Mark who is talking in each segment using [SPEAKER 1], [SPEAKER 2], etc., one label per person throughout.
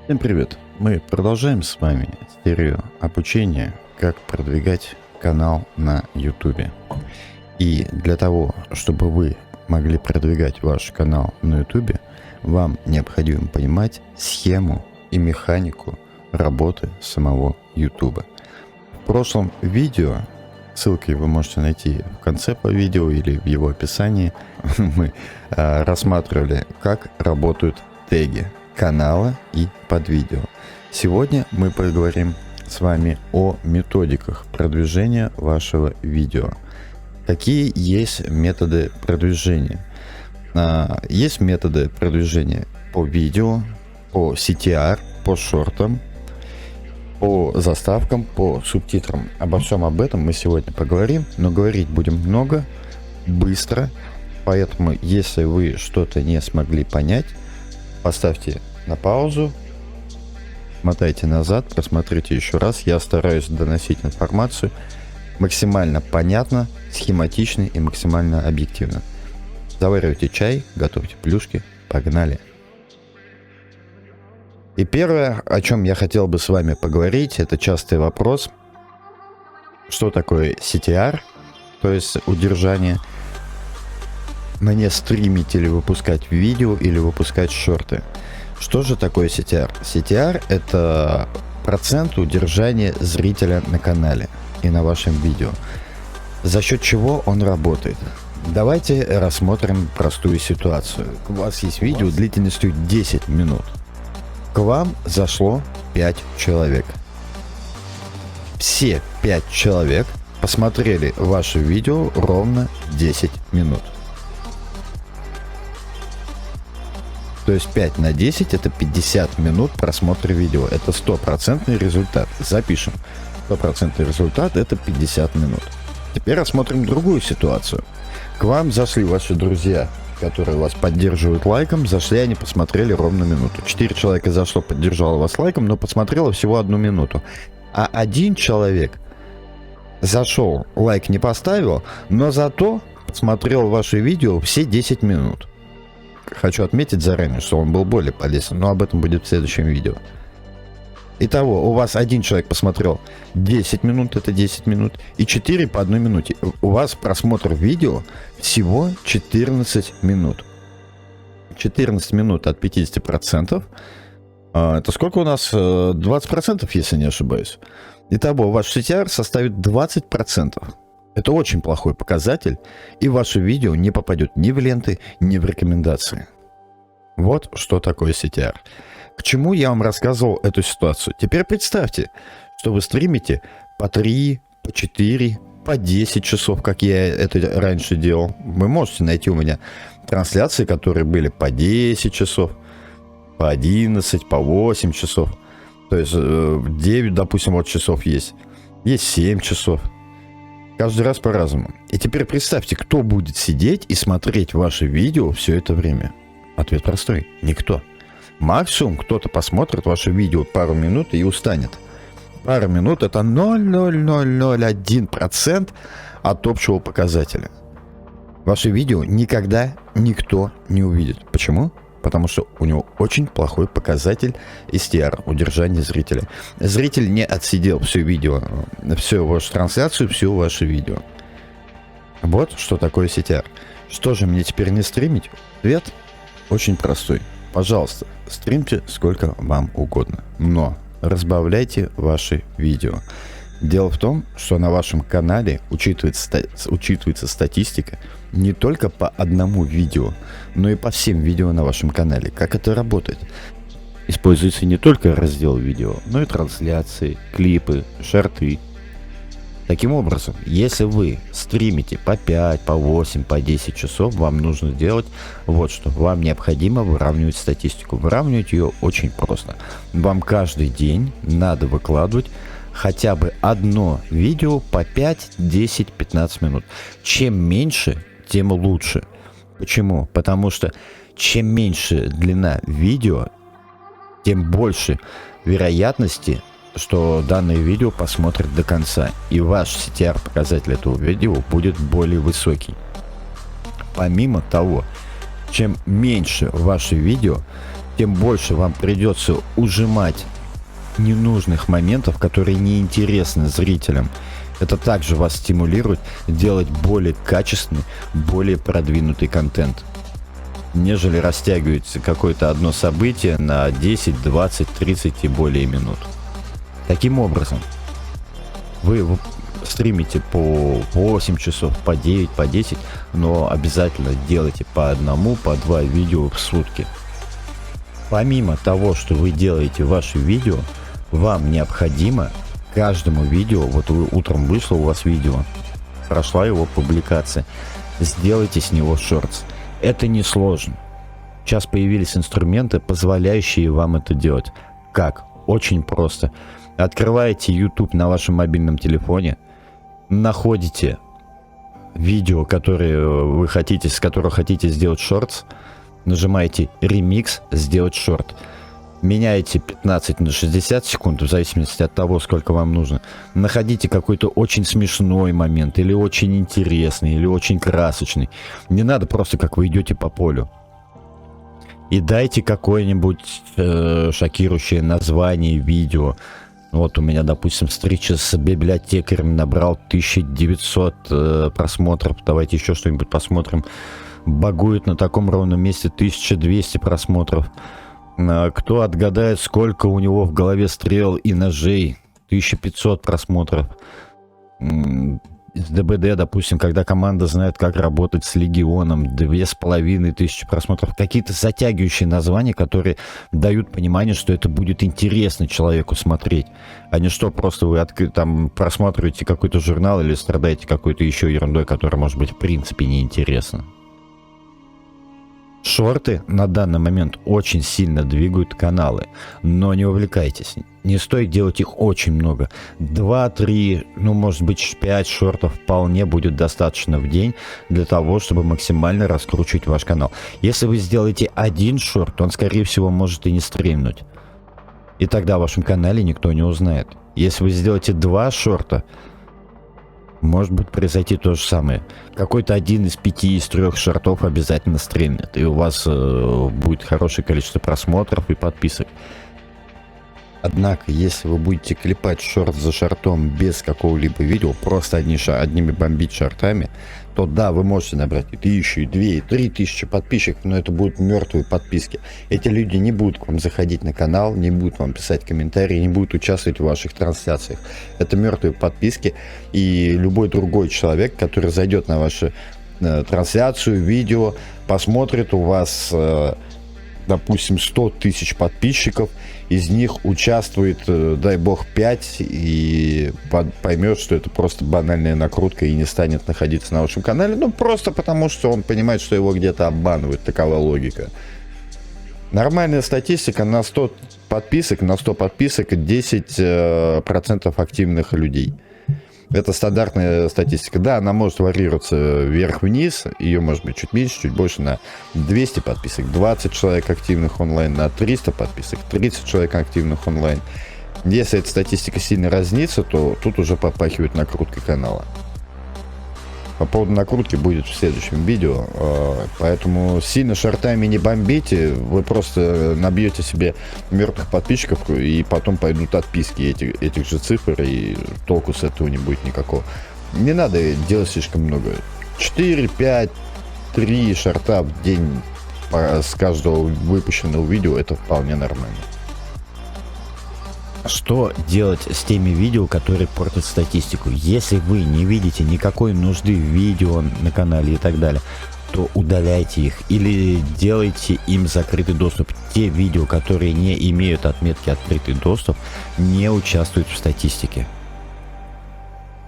[SPEAKER 1] Всем привет! Мы продолжаем с вами серию обучения, как продвигать канал на YouTube. И для того, чтобы вы могли продвигать ваш канал на YouTube, вам необходимо понимать схему и механику работы самого YouTube. В прошлом видео, ссылки вы можете найти в конце по видео или в его описании, мы рассматривали, как работают теги канала и под видео. Сегодня мы поговорим с вами о методиках продвижения вашего видео. Какие есть методы продвижения? Есть методы продвижения по видео, по CTR, по шортам, по заставкам, по субтитрам. Обо всем об этом мы сегодня поговорим, но говорить будем много, быстро. Поэтому, если вы что-то не смогли понять, поставьте на паузу, мотайте назад, просмотрите еще раз. Я стараюсь доносить информацию максимально понятно, схематично и максимально объективно. Заваривайте чай, готовьте плюшки, погнали. И первое, о чем я хотел бы с вами поговорить, это частый вопрос, что такое CTR, то есть удержание. Мне стримить или выпускать видео, или выпускать шорты. Что же такое CTR? CTR — это процент удержания зрителя на канале и на вашем видео. За счет чего он работает? Давайте рассмотрим простую ситуацию. У вас есть видео длительностью 10 минут. К вам зашло 5 человек. Все 5 человек посмотрели ваше видео ровно 10 минут. То есть 5 на 10 это 50 минут просмотра видео. Это стопроцентный результат. Запишем. Стопроцентный результат это 50 минут. Теперь рассмотрим другую ситуацию. К вам зашли ваши друзья, которые вас поддерживают лайком. Зашли, они посмотрели ровно минуту. 4 человека зашло, поддержало вас лайком, но посмотрело всего 1 минуту. А 1 человек зашел, лайк не поставил, но зато посмотрел ваше видео все 10 минут. Хочу отметить заранее, что он был более полезен, но об этом будет в следующем видео. Итого, у вас 1 человек посмотрел 10 минут, это 10 минут, и 4 по 1 минуте. У вас просмотр видео всего 14 минут. 14 минут от 50%. Это сколько у нас? 20%, если не ошибаюсь. Итого, ваш CTR составит 20%. Это очень плохой показатель, и ваше видео не попадет ни в ленты, ни в рекомендации. Вот что такое CTR. К чему я вам рассказывал эту ситуацию? Теперь представьте, что вы стримите по 3, по 4, по 10 часов, как я это раньше делал. Вы можете найти у меня трансляции, которые были по 10 часов, по 11, по 8 часов. То есть 9, допустим, вот часов есть. Есть 7 часов. Каждый раз по-разному. И теперь представьте, кто будет сидеть и смотреть ваши видео все это время. Ответ простой. Никто. Максимум кто-то посмотрит ваше видео пару минут и устанет. Пару минут это 0,0001% от общего показателя. Ваше видео никогда никто не увидит. Почему? Потому что у него очень плохой показатель STR, удержание зрителя. Зритель не отсидел все видео, всю вашу трансляцию, всю ваше видео. Вот что такое CTR. Что же мне теперь не стримить? Ответ очень простой. Пожалуйста, стримьте сколько вам угодно, но разбавляйте ваши видео. Дело в том, что на вашем канале учитывается статистика не только по одному видео, но и по всем видео на вашем канале. Как это работает? Используется не только раздел видео, но и трансляции, клипы, шорты. Таким образом, если вы стримите по 5, по 8, по 10 часов, вам нужно делать вот что. Вам необходимо выравнивать статистику. Выравнивать ее очень просто. Вам каждый день надо выкладывать хотя бы одно видео по 5, 10, 15 минут. Чем меньше, тем лучше. Почему? Потому что чем меньше длина видео, тем больше вероятности, что данное видео посмотрят до конца. И ваш CTR показатель этого видео будет более высокий. Помимо того, чем меньше ваше видео, тем больше вам придется ужимать ненужных моментов, которые неинтересны зрителям. Это также вас стимулирует делать более качественный, более продвинутый контент, нежели растягивать какое-то одно событие на 10, 20, 30 и более минут. Таким образом, вы стримите по 8 часов, по 9, по 10, но обязательно делайте по одному, по 2 видео в сутки. Помимо того, что вы делаете ваши видео, вам необходимо каждому видео, вот вы утром вышло у вас видео, прошла его публикация, сделайте с него шортс. Это несложно. Сейчас появились инструменты, позволяющие вам это делать. Как? Очень просто. Открываете YouTube на вашем мобильном телефоне, находите видео, которые вы хотите, с которого хотите сделать шортс, нажимаете ремикс, сделать шорт. Меняете 15 на 60 секунд, в зависимости от того, сколько вам нужно. Находите какой-то очень смешной момент, или очень интересный, или очень красочный. Не надо просто, как вы идете по полю. И дайте какое-нибудь шокирующее название видео. Вот у меня, допустим, встреча с библиотекарем набрал 1900 просмотров. Давайте еще что-нибудь посмотрим. Багует на таком ровном месте 1200 просмотров. Кто отгадает, сколько у него в голове стрел и ножей, 1500 просмотров. С ДБД, допустим, когда команда знает, как работать с легионом, 2500 просмотров. Какие-то затягивающие названия, которые дают понимание, что это будет интересно человеку смотреть. А не что просто вы там просматриваете какой-то журнал или страдаете какой-то еще ерундой, которая, может быть, в принципе неинтересна. Шорты на данный момент очень сильно двигают каналы, но не увлекайтесь. Не стоит делать их очень много. 2, 3, ну может быть 5 шортов вполне будет достаточно в день для того, чтобы максимально раскручивать ваш канал. Если вы сделаете один шорт, он скорее всего может и не стримнуть. И тогда о вашем канале никто не узнает. Если вы сделаете 2 шорта, может быть произойти то же самое. Какой-то один из 5 из 3 шортов обязательно стримнет, и у вас будет хорошее количество просмотров и подписок. Однако, если вы будете клепать шорт за шортом без какого-либо видео, просто одними бомбить шортами, то да, вы можете набрать и 1000, и 2, и 3000 подписчиков, но это будут мертвые подписки. Эти люди не будут к вам заходить на канал, не будут вам писать комментарии, не будут участвовать в ваших трансляциях. Это мертвые подписки, и любой другой человек, который зайдет на вашу трансляцию, видео, посмотрит у вас, допустим, 100 тысяч подписчиков, из них участвует, дай бог, 5, и поймет, что это просто банальная накрутка и не станет находиться на вашем канале, ну просто потому, что он понимает, что его где-то обманывают, такова логика. Нормальная статистика: на 100 подписок 10% активных людей. Это стандартная статистика. Да, она может варьироваться вверх-вниз, ее может быть чуть меньше, чуть больше. На 200 подписок 20 человек активных онлайн, на 300 подписок 30 человек активных онлайн. Если эта статистика сильно разнится, то тут уже попахивает накруткой канала. По поводу накрутки будет в следующем видео, поэтому сильно шортами не бомбите, вы просто набьете себе мертвых подписчиков, и потом пойдут отписки этих же цифр, и толку с этого не будет никакого. Не надо делать слишком много. 4, 5, 3 шорта в день с каждого выпущенного видео — это вполне нормально. Что делать с теми видео, которые портят статистику? Если вы не видите никакой нужды в видео на канале и так далее, то удаляйте их или делайте им закрытый доступ. Те видео, которые не имеют отметки «Открытый доступ», не участвуют в статистике.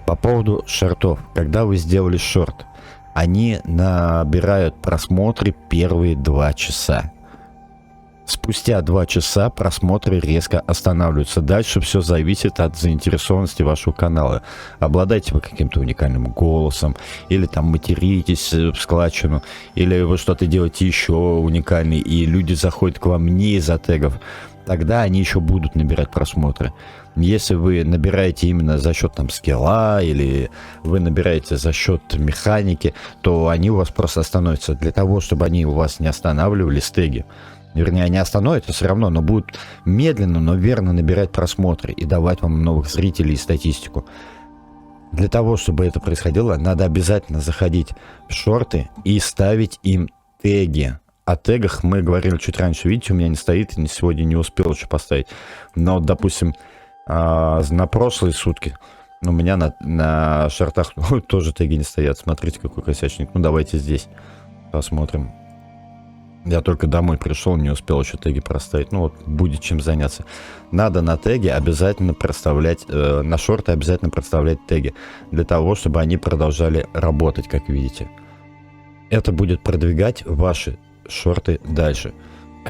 [SPEAKER 1] По поводу шортов. Когда вы сделали шорт, они набирают просмотры первые 2 часа. Спустя 2 часа просмотры резко останавливаются. Дальше все зависит от заинтересованности вашего канала. Обладаете вы каким-то уникальным голосом, или там материтесь в складчину, или вы что-то делаете еще уникальное, и люди заходят к вам не из-за тегов, тогда они еще будут набирать просмотры. Если вы набираете именно за счет там скилла, или вы набираете за счет механики, то они у вас просто остановятся. Для того, чтобы они у вас не останавливались, теги, Вернее, они остановятся все равно, но будут медленно, но верно набирать просмотры и давать вам новых зрителей и статистику. Для того, чтобы это происходило, надо обязательно заходить в шорты и ставить им теги. О тегах мы говорили чуть раньше. Видите, у меня не стоит, и сегодня не успел еще поставить. Но, допустим, на прошлые сутки у меня на шортах тоже теги не стоят. Смотрите, какой косячник. Ну, давайте здесь посмотрим. Я только домой пришел, не успел еще теги проставить. Ну, вот будет чем заняться. Надо на теги обязательно проставлять, на шорты обязательно проставлять теги. Для того, чтобы они продолжали работать, как видите. Это будет продвигать ваши шорты дальше.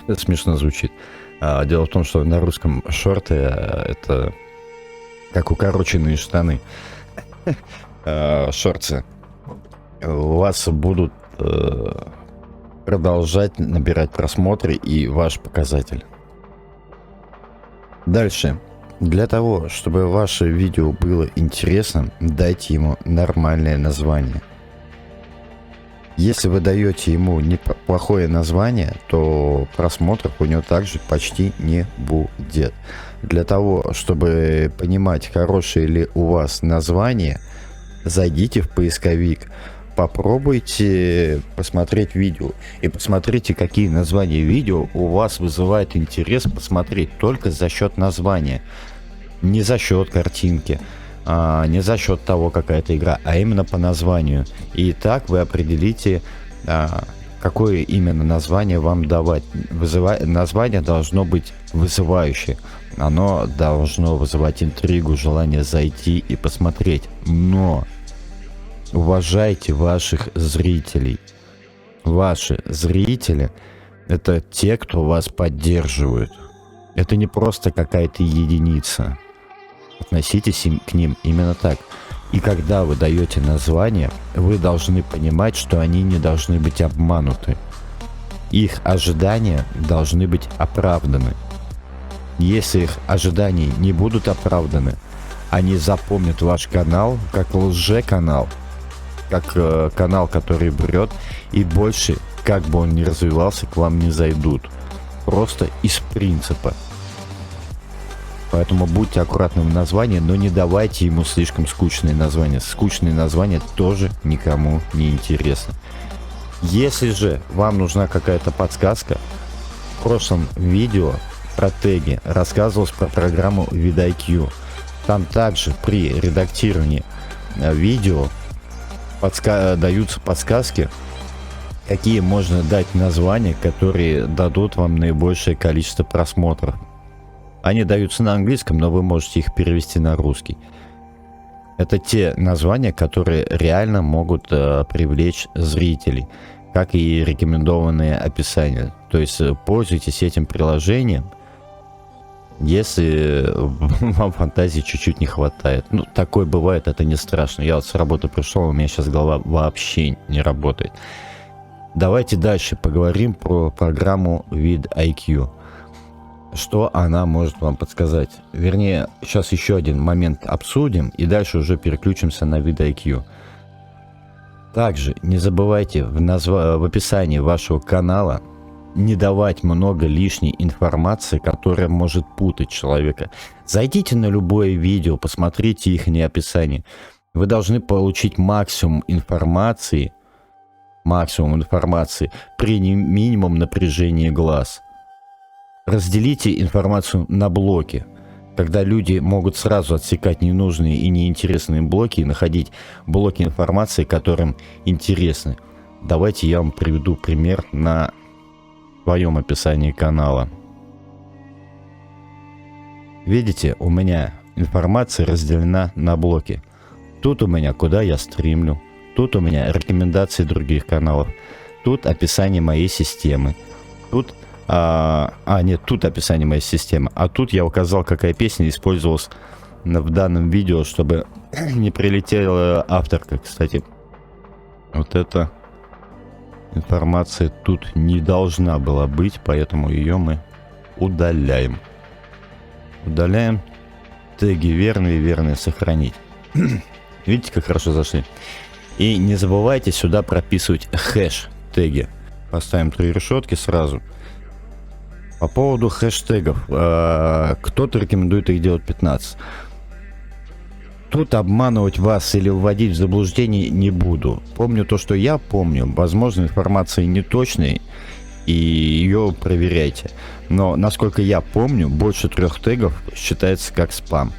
[SPEAKER 1] Это смешно звучит. Дело в том, что на русском шорты это как укороченные штаны. Шорты. У вас будут продолжать набирать просмотры и ваш показатель. Дальше. Для того, чтобы ваше видео было интересным, дайте ему нормальное название. Если вы даете ему неплохое название, то просмотров у него также почти не будет. Для того, чтобы понимать, хорошее ли у вас название, зайдите в поисковик, попробуйте посмотреть видео и посмотрите, какие названия видео у вас вызывают интерес посмотреть только за счет названия. Не за счет картинки, не за счет того, какая-то игра, а именно по названию. И так вы определите, какое именно название вам давать. Название должно быть вызывающее. Оно должно вызывать интригу, желание зайти и посмотреть. Но уважайте ваших зрителей. Ваши зрители — это те, кто вас поддерживают. Это не просто какая-то единица. Относитесь к ним именно так. И когда вы даете название, вы должны понимать, что они не должны быть обмануты. Их ожидания должны быть оправданы. Если их ожидания не будут оправданы, они запомнят ваш канал как лже-канал, как канал, который врет, и больше, как бы он ни развивался, к вам не зайдут. Просто из принципа. Поэтому будьте аккуратны в названии, но не давайте ему слишком скучные названия. Скучные названия тоже никому не интересны. Если же вам нужна какая-то подсказка, в прошлом видео про теги рассказывалось про программу vidIQ. Там также при редактировании видео даются подсказки, какие можно дать названия, которые дадут вам наибольшее количество просмотров. Они даются на английском, но вы можете их перевести на русский. Это те названия, которые реально могут привлечь зрителей, как и рекомендованные описания. То есть пользуйтесь этим приложением, если вам фантазии чуть-чуть не хватает. Ну, такое бывает, это не страшно. Я вот с работы пришел, у меня сейчас голова вообще не работает. Давайте дальше поговорим про программу vidIQ. Что она может вам подсказать? Вернее, сейчас еще один момент обсудим, и дальше уже переключимся на vidIQ. Также не забывайте в описании вашего канала не давать много лишней информации, которая может путать человека. Зайдите на любое видео, посмотрите их описание. Вы должны получить максимум информации при минимум напряжении глаз. Разделите информацию на блоки, когда люди могут сразу отсекать ненужные и неинтересные блоки и находить блоки информации, которым интересны. Давайте я вам приведу пример на своем описании канала. Видите, у меня информация разделена на блоки. Тут у меня куда я стримлю, тут у меня рекомендации других каналов, тут описание моей системы, тут тут описание моей системы, а тут я указал, какая песня использовалась в данном видео, чтобы не прилетела авторка. Кстати, вот эта информация тут не должна была быть, поэтому ее мы удаляем. Удаляем. Теги верные сохранить. Видите, как хорошо зашли. И не забывайте сюда прописывать хэш теги. Поставим 3 решетки сразу. По поводу хэштегов. Кто-то рекомендует их делать 15. Тут обманывать вас или вводить в заблуждение не буду. Помню то, что я помню. Возможно, информация неточная, и ее проверяйте. Но, насколько я помню, больше 3 тегов считается как спам.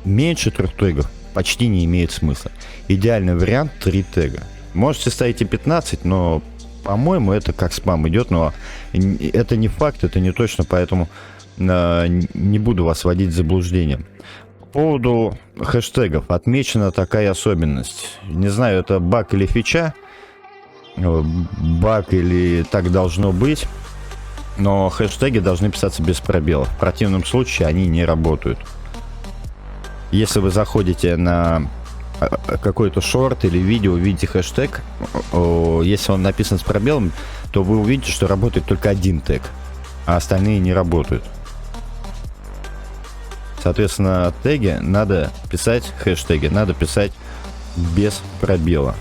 [SPEAKER 1] Меньше 3 тегов почти не имеет смысла. Идеальный вариант 3 тега. Можете ставить и 15, но, по-моему, это как спам идет. Но это не факт, это не точно, поэтому не буду вас вводить в заблуждение. По поводу хэштегов. Отмечена такая особенность. Не знаю, это баг или фича. Баг или так должно быть. Но хэштеги должны писаться без пробелов. В противном случае они не работают. Если вы заходите на какой-то шорт или видео, видите хэштег, если он написан с пробелом, то вы увидите, что работает только один тег, а остальные не работают. Соответственно, теги надо писать, хэштеги надо писать без пробела,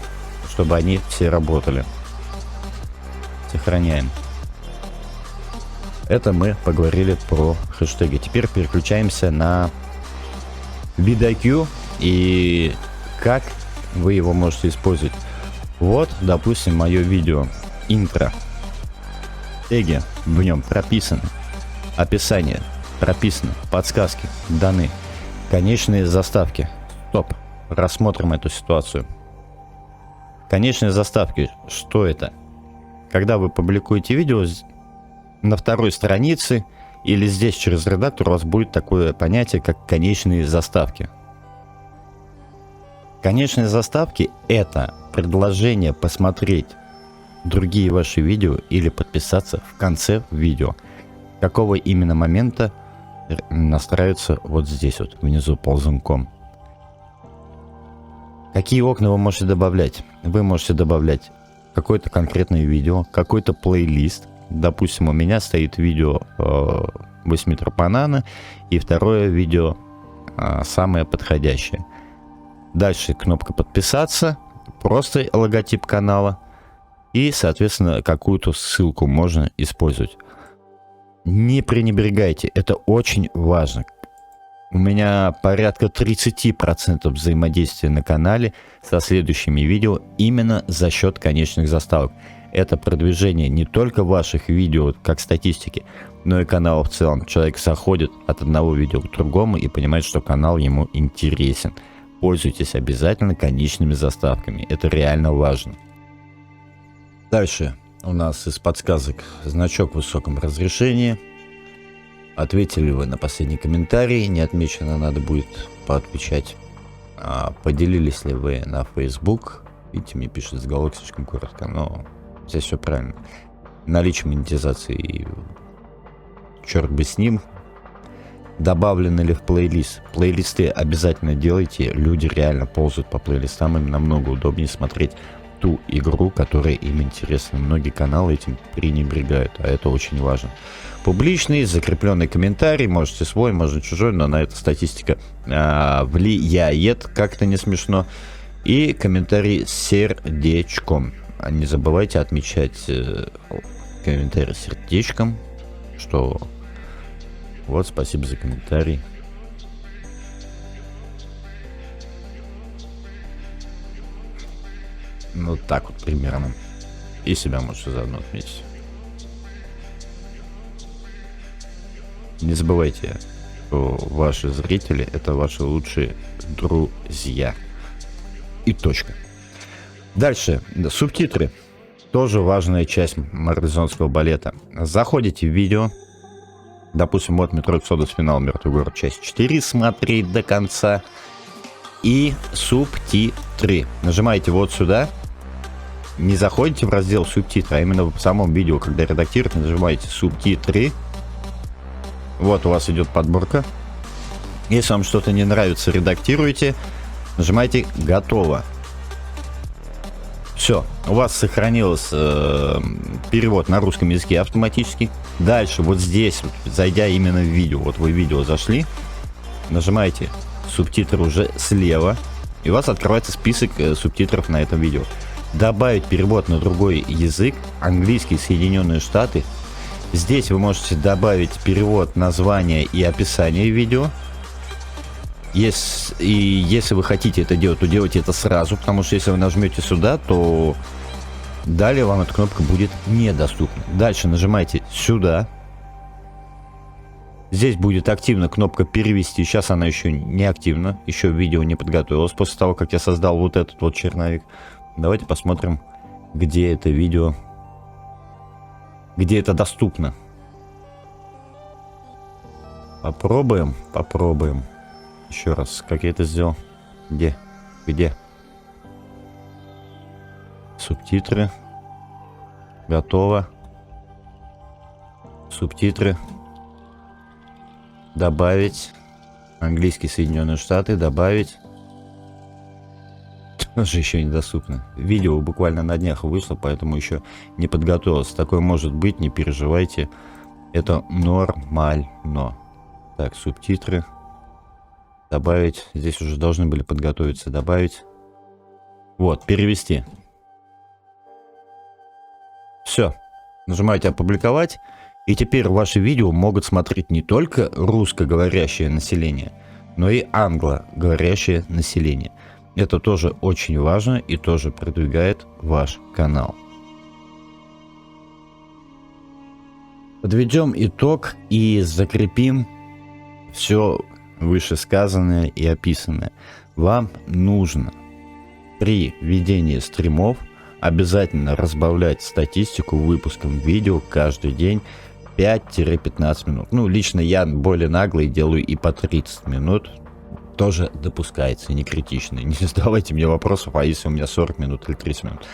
[SPEAKER 1] чтобы они все работали. Сохраняем. Это мы поговорили про хэштеги. Теперь переключаемся на VidIQ и как вы его можете использовать. Вот, допустим, мое видео интро. Теги в нем прописаны. Описание прописано. Подсказки даны. Конечные заставки. Стоп. Рассмотрим эту ситуацию. Конечные заставки. Что это? Когда вы публикуете видео, на второй странице или здесь через редактор у вас будет такое понятие, как конечные заставки. Конечные заставки — это предложение посмотреть другие ваши видео или подписаться в конце видео. Какого именно момента настраивается вот здесь вот внизу ползунком. Какие окна вы можете добавлять? Вы можете добавлять какое-то конкретное видео, какой-то плейлист. Допустим, у меня стоит видео 8 тропанана и второе видео самое подходящее. Дальше кнопка подписаться, просто логотип канала и, соответственно, какую-то ссылку можно использовать. Не пренебрегайте, это очень важно. У меня порядка 30% взаимодействия на канале со следующими видео именно за счет конечных заставок. Это продвижение не только ваших видео как статистики, но и канала в целом. Человек заходит от одного видео к другому и понимает, что канал ему интересен. Пользуйтесь обязательно конечными заставками, это реально важно. Дальше у нас из подсказок значок в высоком разрешении. Ответили вы на последний комментарий, не отмечено, надо будет поотвечать. Поделились ли вы на Facebook? Видите, мне пишет заголовок слишком коротко, но здесь все правильно. Наличие монетизации, черт бы с ним. Добавлены ли в плейлист? Плейлисты обязательно делайте, люди реально ползают по плейлистам, им намного удобнее смотреть ту игру, которая им интересна. Многие каналы этим пренебрегают, а это очень важно. Публичный, закрепленный комментарий, можете свой, можно чужой, но на это статистика влияет, как-то не смешно. И комментарий с сердечком. Не забывайте отмечать комментарий с сердечком, что вот, спасибо за комментарий. Ну, так вот примерно. И себя можете заодно отметить. Не забывайте, что ваши зрители — это ваши лучшие друзья. И точка. Дальше. Субтитры. Тоже важная часть марлезонского балета. Заходите в видео. Допустим, вот «Метро Exodus. Финал. Мертвый город. Часть 4». Смотреть до конца. И субтитры. Нажимаете вот сюда. Не заходите в раздел субтитры, а именно в самом видео, когда редактируете, нажимаете субтитры. Вот у вас идет подборка. Если вам что-то не нравится, редактируйте. Нажимаете «Готово». Все, у вас сохранился перевод на русском языке автоматически. Дальше вот здесь, зайдя именно в видео, вот вы в видео зашли, нажимаете субтитры уже слева, и у вас открывается список субтитров на этом видео. добавить перевод на другой язык, английский, Соединенные Штаты. Здесь вы можете добавить перевод названия и описания видео. Если вы хотите это делать, то делайте это сразу, потому что если вы нажмете сюда, то далее вам эта кнопка будет недоступна. Дальше нажимайте сюда. Здесь будет активна кнопка перевести. Сейчас она еще не активна, еще видео не подготовилось после того, как я создал вот этот вот черновик. Давайте посмотрим, где это видео, где это доступно. Попробуем. Еще раз, как я это сделал? Где? Субтитры. Готово. Субтитры. Добавить. Английский, Соединенные Штаты. Добавить. Тоже еще недоступно. Видео буквально на днях вышло, поэтому еще не подготовилось. Такое может быть, не переживайте. Это нормально. Так, субтитры. Добавить. Здесь уже должны были подготовиться. Добавить. Вот, перевести. Все. Нажимаете «Опубликовать». И теперь ваши видео могут смотреть не только русскоговорящее население, но и англоговорящее население. Это тоже очень важно и тоже продвигает ваш канал. Подведем итог и закрепим все вышесказанное и описанное. Вам нужно при ведении стримов обязательно разбавлять статистику выпуском видео каждый день 5-15 минут. Ну, лично я более наглый делаю и по 30 минут. Тоже допускается, не критично. Не задавайте мне вопросов, а если у меня 40 минут или 30 минут.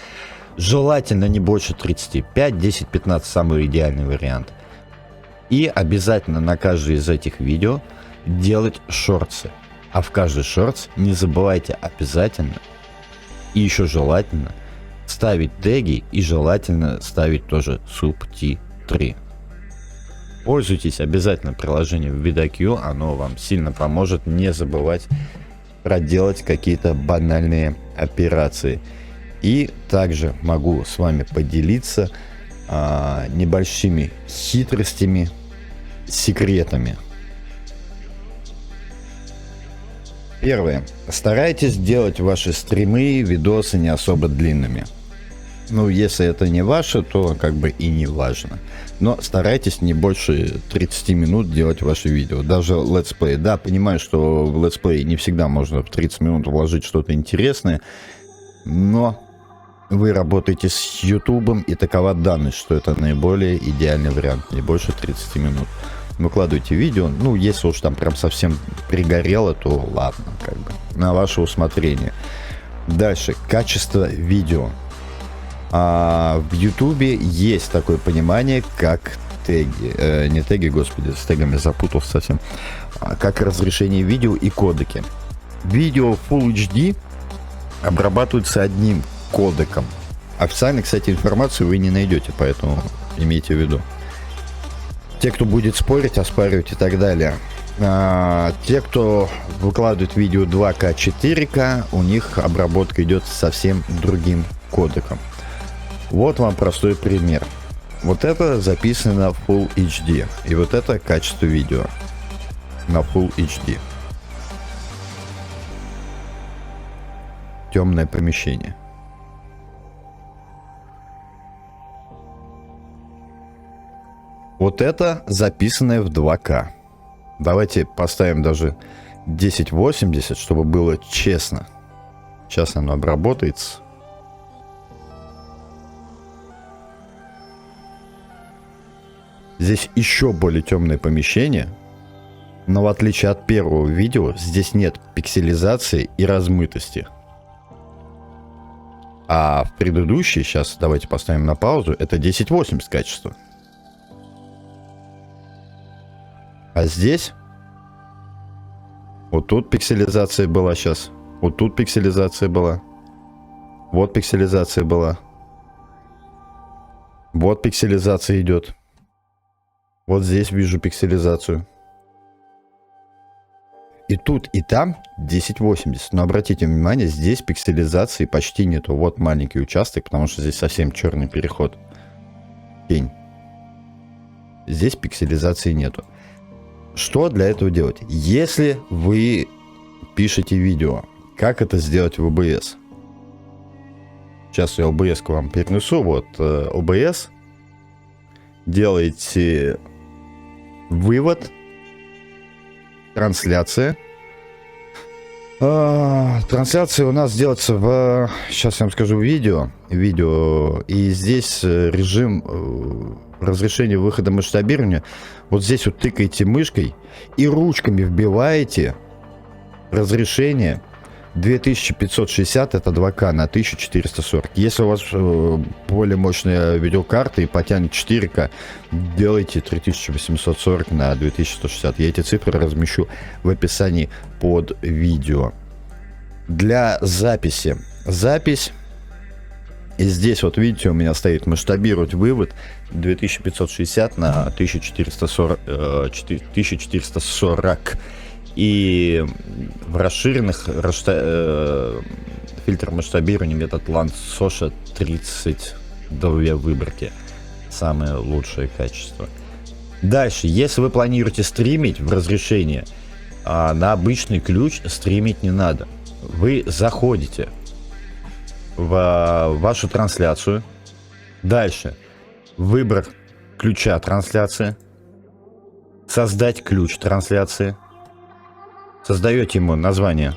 [SPEAKER 1] Желательно не больше 30. 5, 10, 15 самый идеальный вариант. И обязательно на каждое из этих видео делать шортсы. А в каждый шортс не забывайте обязательно и еще желательно ставить теги и желательно ставить тоже субтитры. Пользуйтесь обязательно приложением VidaQ, оно вам сильно поможет не забывать проделать какие-то банальные операции. И также могу с вами поделиться небольшими хитростями, секретами. Первое. Старайтесь делать ваши стримы, видосы не особо длинными. Ну, если это не ваше, то как бы и не важно. Но старайтесь не больше 30 минут делать ваши видео. Даже летсплей. Да, понимаю, что в летсплей не всегда можно в 30 минут вложить что-то интересное. Но вы работаете с Ютубом, и такова данность, что это наиболее идеальный вариант. Не больше 30 минут. Выкладывайте видео. Ну, если уж там прям совсем пригорело, то ладно, как бы на ваше усмотрение. Дальше. Качество видео. В Ютубе есть такое понимание, как теги. Не теги, господи, с тегами запутался совсем. Как разрешение видео и кодеки. Видео Full HD обрабатываются одним кодеком. Официально, кстати, информацию вы не найдете, поэтому имейте в виду. Те, кто будет спорить, оспаривать и так далее. Те, кто выкладывает видео 2К, 4К, у них обработка идет совсем другим кодеком. Вот вам простой пример. Вот это записано на Full HD. И вот это качество видео на Full HD. Темное помещение. Вот это записанное в 2К. Давайте поставим даже 1080, чтобы было честно. Сейчас оно обработается. Здесь еще более темное помещение. Но в отличие от первого видео, здесь нет пикселизации и размытости. А в предыдущей, сейчас давайте поставим на паузу, это 1080 качество. А здесь вот тут пикселизация была сейчас. Вот тут пикселизация была. Вот пикселизация была. Вот пикселизация идет. Вот здесь вижу пикселизацию. И тут, и там 1080. Но обратите внимание, здесь пикселизации почти нету. Вот маленький участок, потому что здесь совсем черный переход. Тень. Здесь пикселизации нету. Что для этого делать? Если вы пишете видео, как это сделать в OBS? Сейчас я OBS к вам перенесу. Вот OBS. Делаете вывод. Трансляция. Трансляция у нас делается в... Сейчас я вам скажу видео. И здесь режим разрешения выхода масштабирования. Вот здесь вот тыкаете мышкой и ручками вбиваете разрешение 2560, это 2К на 1440. Если у вас более мощная видеокарта и потянет 4К, делайте 3840 на 2160. Я эти цифры размещу в описании под видео. Для записи. Запись. И здесь вот видите, у меня стоит масштабировать вывод 2560 на 1440. И в расширенных фильтр масштабирования метод Lanczos 32 выборки. Самое лучшее качество. Дальше, если вы планируете стримить в разрешении, на обычный ключ стримить не надо. Вы заходите в вашу трансляцию. Дальше, выбор ключа трансляции. Создать ключ трансляции. Создаете ему название,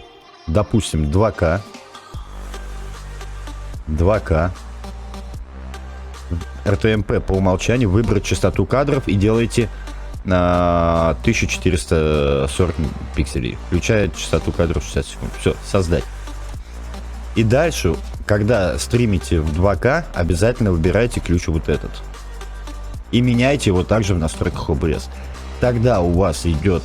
[SPEAKER 1] допустим, 2К. 2К. RTMP по умолчанию, выбрать частоту кадров и делаете на 1440 пикселей. Включая частоту кадров 60 секунд. Все, создать. И дальше, когда стримите в 2К, обязательно выбирайте ключ вот этот. И меняйте его также в настройках OBS. Тогда у вас идет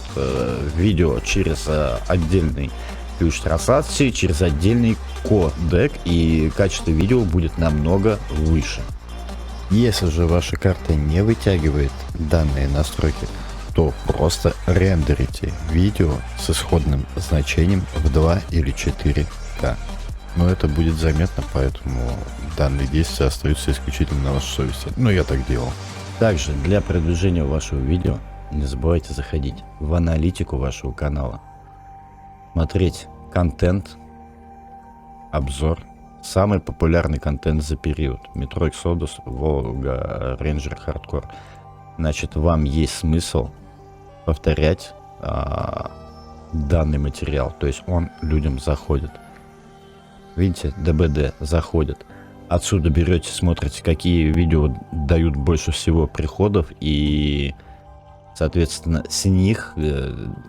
[SPEAKER 1] видео через отдельный ключ трансляции, через отдельный кодек, и качество видео будет намного выше. Если же ваша карта не вытягивает данные настройки, то просто рендерите видео с исходным значением в 2 или 4К. Но это будет заметно, поэтому данные действия остаются исключительно на вашей совести. Ну, я так делал. Также для продвижения вашего видео не забывайте заходить в аналитику вашего канала, смотреть контент, обзор, самый популярный контент за период. Metro Exodus, Volga, Ranger, Hardcore. Значит, вам есть смысл повторять данный материал, то есть он людям заходит. Видите, ДБД заходит. Отсюда берете, смотрите, какие видео дают больше всего приходов, и соответственно, с них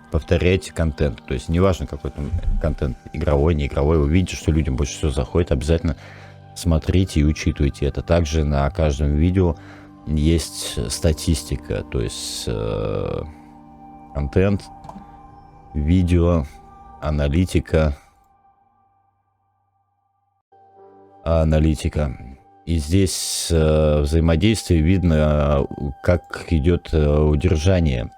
[SPEAKER 1] повторяйте контент. То есть, неважно, какой там контент, игровой, не игровой, вы видите, что людям больше всего заходит, обязательно смотрите и учитывайте это. Также на каждом видео есть статистика, то есть контент, видео, аналитика. И здесь взаимодействие видно, как идет удержание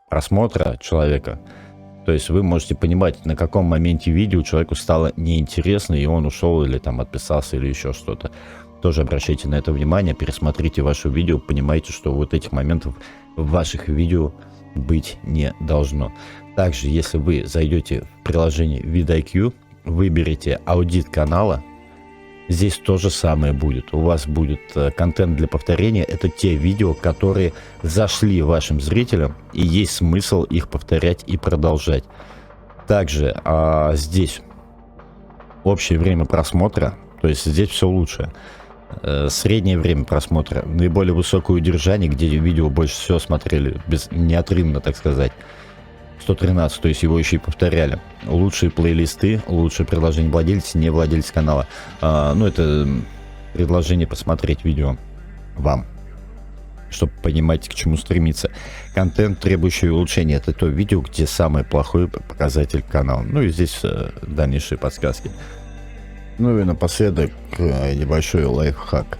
[SPEAKER 1] просмотра человека. То есть вы можете понимать, на каком моменте видео человеку стало неинтересно, и он ушел или там отписался или еще что-то. Тоже обращайте на это внимание, пересмотрите ваше видео, понимаете, что вот этих моментов в ваших видео быть не должно. Также, если вы зайдете в приложение VidIQ, выберите аудит канала. Здесь то же самое будет. У вас будет контент для повторения. Это те видео, которые зашли вашим зрителям, и есть смысл их повторять и продолжать. Также здесь общее время просмотра, то есть здесь все лучше. Среднее время просмотра, наиболее высокое удержание, где видео больше всего смотрели, неотрывно, так сказать. 113, то есть его еще и повторяли. Лучшие плейлисты, лучшие предложения владельца, не владельца канала. Ну, это предложение посмотреть видео вам, чтобы понимать, к чему стремиться. Контент, требующий улучшения, это то видео, где самый плохой показатель канала. Ну и здесь дальнейшие подсказки. Ну и напоследок небольшой лайфхак.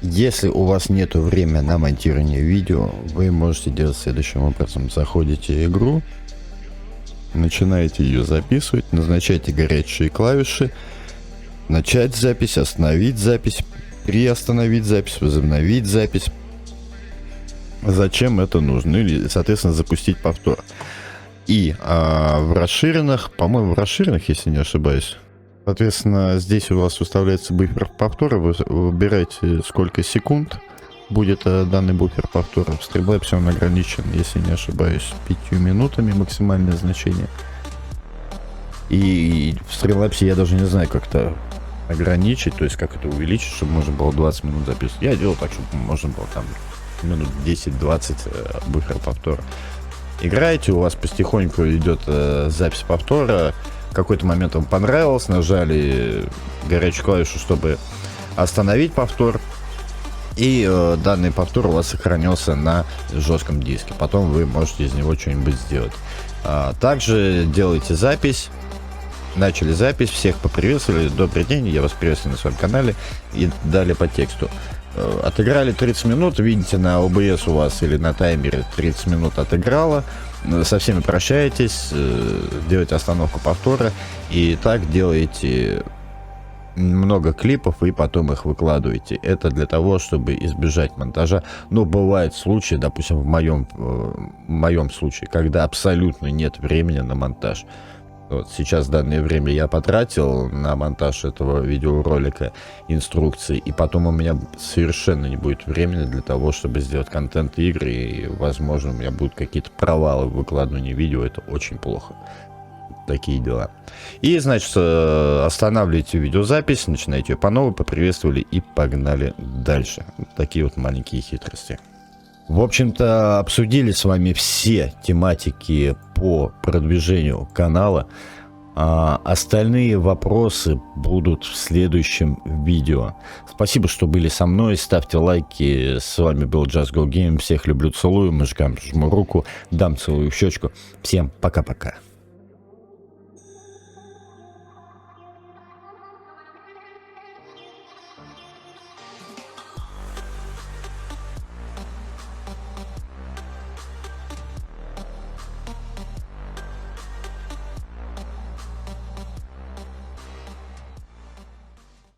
[SPEAKER 1] Если у вас нет времени на монтирование видео, вы можете делать следующим образом. Заходите в игру, начинаете ее записывать, назначайте горячие клавиши, начать запись, остановить запись, приостановить запись, возобновить запись. Зачем это нужно? Или, соответственно, запустить повтор. И в расширенных, по-моему, в расширенных, если не ошибаюсь, соответственно, здесь у вас выставляется буфер повтора, вы выбираете, сколько секунд будет данный буфер повтора. В Streamlabs он ограничен, если не ошибаюсь, 5 минутами максимальное значение. И в Streamlabs я даже не знаю, как это ограничить, то есть как это увеличить, чтобы можно было 20 минут записывать. Я делал так, чтобы можно было там минут 10-20 буфер повтора. Играете, у вас потихоньку идет запись повтора. В какой-то момент вам понравилось, нажали горячую клавишу, чтобы остановить повтор. И данный повтор у вас сохранился на жестком диске. Потом вы можете из него что-нибудь сделать. Также делайте запись. Начали запись, всех поприветствовали. Добрый день, я вас приветствую на своем канале. И далее по тексту. Отыграли 30 минут, видите, на OBS у вас или на таймере 30 минут отыграло. Со всеми прощаетесь, делаете остановку повтора. И так делаете много клипов и потом их выкладываете. Это для того, чтобы избежать монтажа. Но бывают случаи, допустим, в моем случае, когда абсолютно нет времени на монтаж. Вот сейчас данное время я потратил на монтаж этого видеоролика, инструкции, и потом у меня совершенно не будет времени для того, чтобы сделать контент игры, и, возможно, у меня будут какие-то провалы в выкладывании видео, это очень плохо. Такие дела. И, значит, останавливаете видеозапись, начинаете ее по новой, поприветствовали и погнали дальше. Такие вот маленькие хитрости. В общем-то, обсудили с вами все тематики по продвижению канала. Остальные вопросы будут в следующем видео. Спасибо, что были со мной. Ставьте лайки. С вами был Just Go Game. Всех люблю, целую. Мужикам жму руку. Дам целую в щечку. Всем пока-пока.